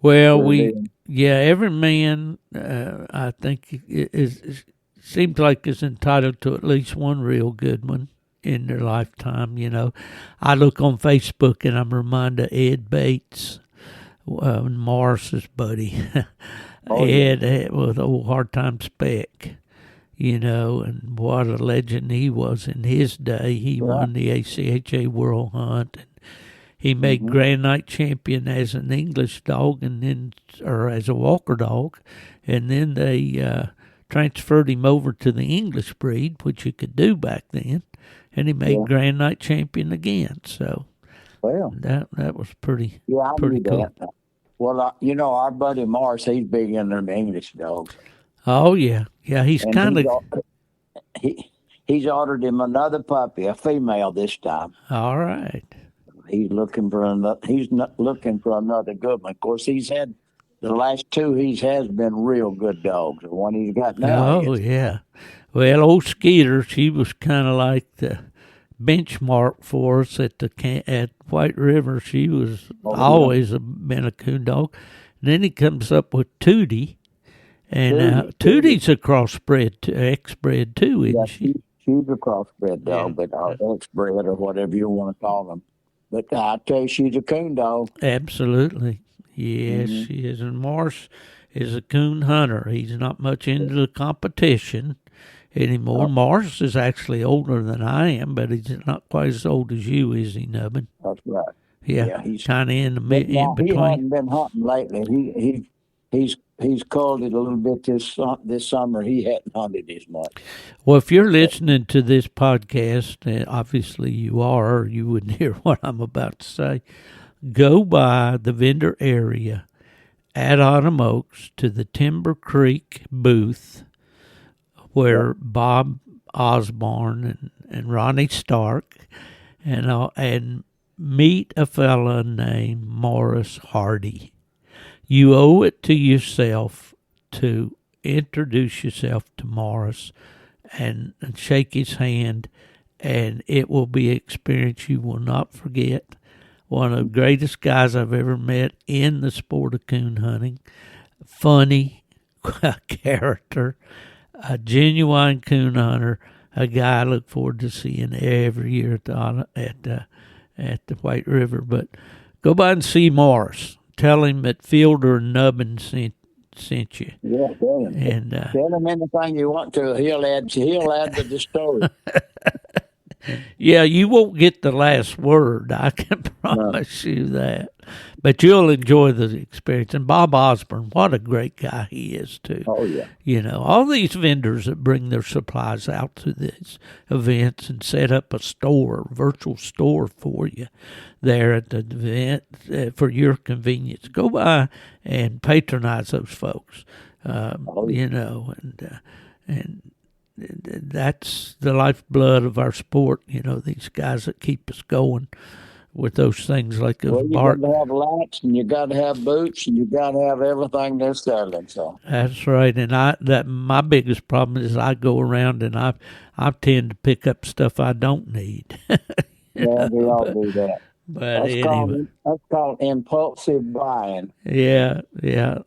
Well, every man, I think, seems like is entitled to at least one real good one. in their lifetime. I look on Facebook and I'm reminded of Ed Bates, Morris's buddy. Ed with old Hard Time Speck. And what a legend he was in his day. He won the ACHA World Hunt, and he made Grand Night champion as an English dog, or as a Walker dog, and then they transferred him over to the English breed, which you could do back then, and he made Grand Night champion again. So, that was pretty cool. That. Well, our buddy Morris, he's big into the English dogs. Oh yeah, he's kind of. He's ordered him another puppy, a female this time. All right. He's looking for another. He's not looking for another good one. Of course, he's had the last two has been real good dogs. The one he's got now. Oh yeah. Well, old Skeeter, she was kind of like the benchmark for us at White River. She was always been a coon dog. And then he comes up with Tootie. And Tootie's a crossbred, X-bred too, isn't she? She's a crossbred dog, but X-bred or whatever you want to call them. But I tell you, she's a coon dog. Absolutely. Yes, she is. And Morris is a coon hunter. He's not much into the competition anymore. Morris is actually older than I am, but he's not quite as old as you, is he, Nubbin? That's right. Yeah, he's kind of in between. He hasn't been hunting lately. He's culled it a little bit this summer. He hadn't hunted as much. Well, if you're listening to this podcast, and obviously you are, or you wouldn't hear what I'm about to say, go by the vendor area at Autumn Oaks to the Timber Creek booth where Bob Osborne and Ronnie Stark and meet a fella named Morris Hardy. You owe it to yourself to introduce yourself to Morris and shake his hand, and it will be an experience you will not forget. One of the greatest guys I've ever met in the sport of coon hunting. Funny character, a genuine coon hunter, a guy I look forward to seeing every year at the White River. But go by and see Morris. Tell him that Fielder and Nubbin sent you. Yeah, tell him. And tell him anything you want to. He'll add to the story. Yeah, you won't get the last word. I can promise you that. But you'll enjoy the experience. And Bob Osborne, what a great guy he is, too. Oh, yeah. All these vendors that bring their supplies out to these events and set up a virtual store for you there at the event for your convenience. Go by and patronize those folks, and that's the lifeblood of our sport, these guys that keep us going with those things like those bark. You got to have lights, and you got to have boots, and you got to have everything they're selling. So that's right. And my biggest problem is I go around and I tend to pick up stuff I don't need. We all do that. But that's called impulsive buying. Yeah,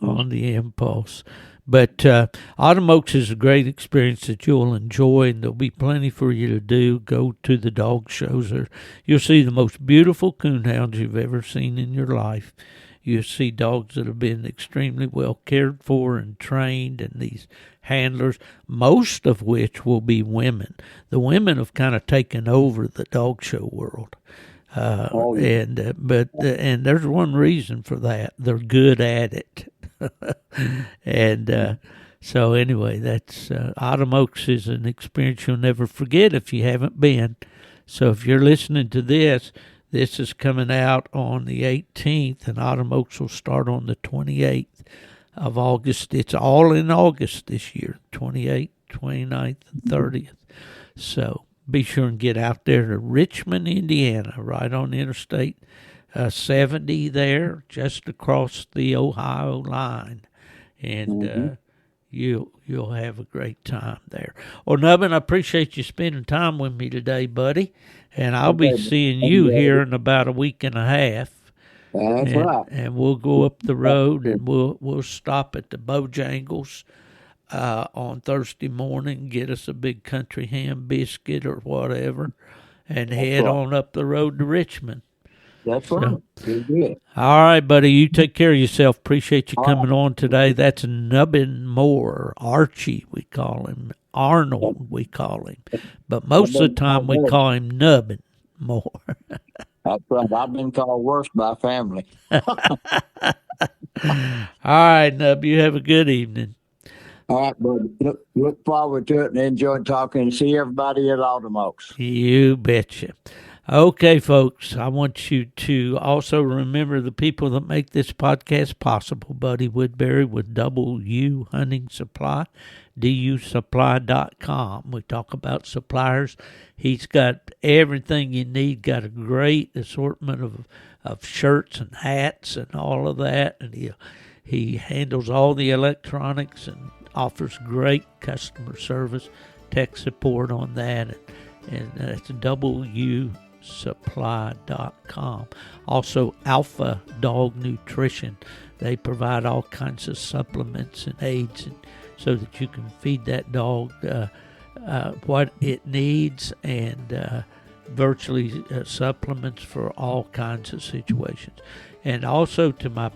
on the impulse. But Autumn Oaks is a great experience that you'll enjoy, and there'll be plenty for you to do. Go to the dog shows. You'll see the most beautiful coonhounds you've ever seen in your life. You'll see dogs that have been extremely well cared for and trained, and these handlers, most of which will be women. The women have kind of taken over the dog show world. And there's one reason for that. They're good at it. And so anyway, that's Autumn Oaks is an experience you'll never forget if you haven't been. So if you're listening to this is coming out on the 18th, and Autumn Oaks will start on the 28th of August. It's all in August this year, 28th, 29th, and 30th. So be sure and get out there to Richmond, Indiana, right on Interstate 70 there, just across the Ohio line. And you'll have a great time there. Well, Nubbin, I appreciate you spending time with me today, buddy. And I'll be seeing you here in about a week and a half. That's right. And we'll go up the road and we'll stop at the Bojangles on Thursday morning, get us a big country ham biscuit or whatever, and head on up the road to Richmond. That's right. You're good. All right, buddy. You take care of yourself. Appreciate you coming on today. That's Nubbin Moore. Archie, we call him. Arnold, we call him. But most of the time, we call him Nubbin Moore. That's right. I've been called worse by family. All right, Nub. You have a good evening. All right, buddy. Look forward to it and enjoy talking and see everybody at Altamokes. You betcha. Okay, folks, I want you to also remember the people that make this podcast possible. Buddy Woodbury with W Hunting Supply, DUSupply.com. We talk about suppliers. He's got everything you need, got a great assortment of shirts and hats and all of that. And he handles all the electronics and offers great customer service, tech support on that. And that's WSupply.com. Also, Alpha Dog Nutrition. They provide all kinds of supplements and aids so that you can feed that dog what it needs, and virtually supplements for all kinds of situations. And also to my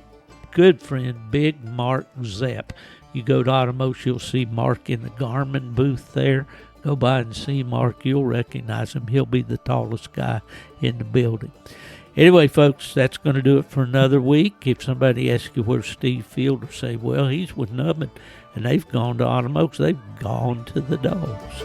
good friend, Big Mark Zepp. You go to Automos, you'll see Mark in the Garmin booth there. Go by and see Mark. You'll recognize him. He'll be the tallest guy in the building. Anyway, folks, that's going to do it for another week. If somebody asks you where's Steve Fielder, say, well, he's with Nubbin, and they've gone to Automos. They've gone to the dogs.